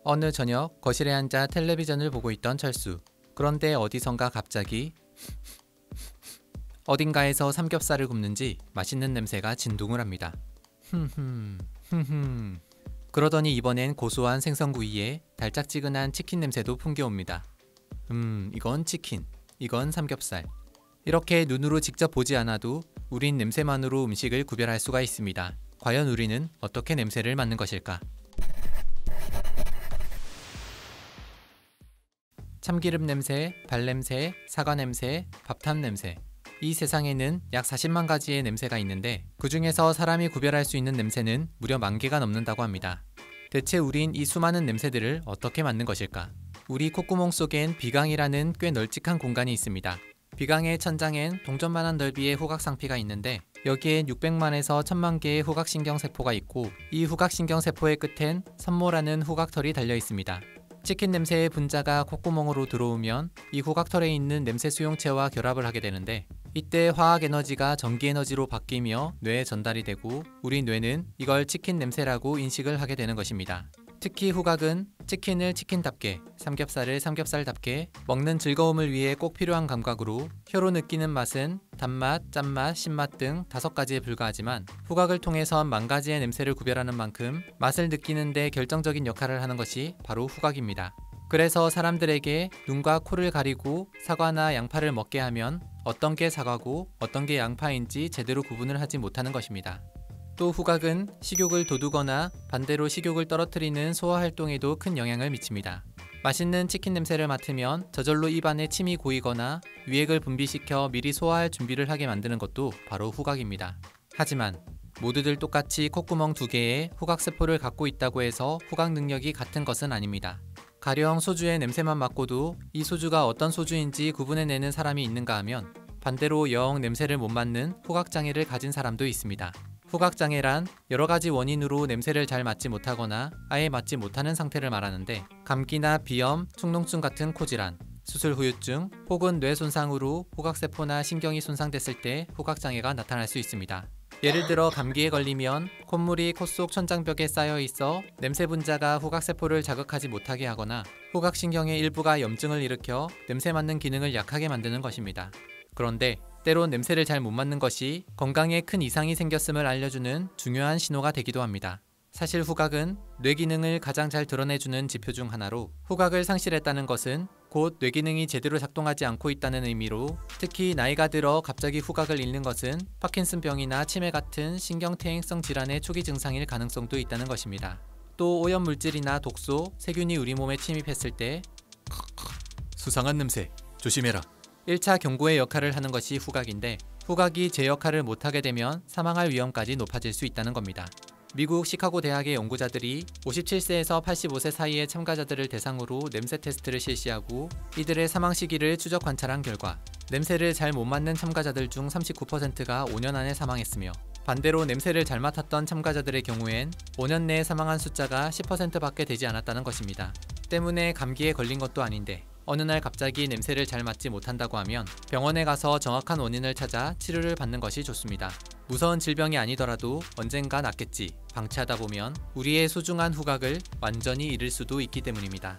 어느 저녁 거실에 앉아 텔레비전을 보고 있던 철수. 그런데 어디선가 갑자기 어딘가에서 삼겹살을 굽는지 맛있는 냄새가 진동을 합니다. 흠흠. 그러더니 이번엔 고소한 생선구이에 달짝지근한 치킨 냄새도 풍겨옵니다. 이건 치킨, 이건 삼겹살. 이렇게 눈으로 직접 보지 않아도 우린 냄새만으로 음식을 구별할 수가 있습니다. 과연 우리는 어떻게 냄새를 맡는 것일까? 참기름 냄새, 발냄새, 사과 냄새, 밥탑 냄새. 이 세상에는 약 40만 가지의 냄새가 있는데 그 중에서 사람이 구별할 수 있는 냄새는 무려 10,000개가 넘는다고 합니다. 대체 우린 이 수많은 냄새들을 어떻게 맡는 것일까? 우리 콧구멍 속엔 비강이라는 꽤 널찍한 공간이 있습니다. 비강의 천장엔 동전만한 넓이의 후각상피가 있는데 여기엔 600만에서 1000만 개의 후각신경세포가 있고 이 후각신경세포의 끝엔 선모라는 후각털이 달려 있습니다. 치킨 냄새의 분자가 콧구멍으로 들어오면 이 후각털에 있는 냄새 수용체와 결합을 하게 되는데 이때 화학에너지가 전기에너지로 바뀌며 뇌에 전달이 되고 우리 뇌는 이걸 치킨 냄새라고 인식을 하게 되는 것입니다. 특히 후각은 치킨을 치킨답게, 삼겹살을 삼겹살답게 먹는 즐거움을 위해 꼭 필요한 감각으로 혀로 느끼는 맛은 단맛, 짠맛, 신맛 등 5가지에 불과하지만 후각을 통해선 10,000가지의 냄새를 구별하는 만큼 맛을 느끼는 데 결정적인 역할을 하는 것이 바로 후각입니다. 그래서 사람들에게 눈과 코를 가리고 사과나 양파를 먹게 하면 어떤 게 사과고 어떤 게 양파인지 제대로 구분을 하지 못하는 것입니다. 또 후각은 식욕을 돋우거나 반대로 식욕을 떨어뜨리는 소화활동에도 큰 영향을 미칩니다. 맛있는 치킨 냄새를 맡으면 저절로 입안에 침이 고이거나 유액을 분비시켜 미리 소화할 준비를 하게 만드는 것도 바로 후각입니다. 하지만 모두들 똑같이 콧구멍 2개에 후각세포를 갖고 있다고 해서 후각 능력이 같은 것은 아닙니다. 가령 소주의 냄새만 맡고도 이 소주가 어떤 소주인지 구분해내는 사람이 있는가 하면 반대로 영 냄새를 못 맡는 후각장애를 가진 사람도 있습니다. 후각장애란 여러가지 원인으로 냄새를 잘 맡지 못하거나 아예 맡지 못하는 상태를 말하는데 감기나 비염, 축농증 같은 코질환, 수술 후유증 혹은 뇌 손상으로 후각세포나 신경이 손상됐을 때 후각장애가 나타날 수 있습니다. 예를 들어 감기에 걸리면 콧물이 코 속 천장벽에 쌓여 있어 냄새 분자가 후각세포를 자극하지 못하게 하거나 후각신경의 일부가 염증을 일으켜 냄새 맡는 기능을 약하게 만드는 것입니다. 그런데 때론 냄새를 잘 못 맡는 것이 건강에 큰 이상이 생겼음을 알려주는 중요한 신호가 되기도 합니다. 사실 후각은 뇌 기능을 가장 잘 드러내주는 지표 중 하나로 후각을 상실했다는 것은 곧 뇌 기능이 제대로 작동하지 않고 있다는 의미로 특히 나이가 들어 갑자기 후각을 잃는 것은 파킨슨병이나 치매 같은 신경퇴행성 질환의 초기 증상일 가능성도 있다는 것입니다. 또 오염물질이나 독소, 세균이 우리 몸에 침입했을 때 수상한 냄새, 조심해라. 1차 경고의 역할을 하는 것이 후각인데 후각이 제 역할을 못하게 되면 사망할 위험까지 높아질 수 있다는 겁니다. 미국 시카고 대학의 연구자들이 57세에서 85세 사이의 참가자들을 대상으로 냄새 테스트를 실시하고 이들의 사망 시기를 추적 관찰한 결과 냄새를 잘 못 맡는 참가자들 중 39%가 5년 안에 사망했으며 반대로 냄새를 잘 맡았던 참가자들의 경우엔 5년 내에 사망한 숫자가 10%밖에 되지 않았다는 것입니다. 때문에 감기에 걸린 것도 아닌데 어느 날 갑자기 냄새를 잘 맡지 못한다고 하면 병원에 가서 정확한 원인을 찾아 치료를 받는 것이 좋습니다. 무서운 질병이 아니더라도 언젠가 낫겠지 방치하다 보면 우리의 소중한 후각을 완전히 잃을 수도 있기 때문입니다.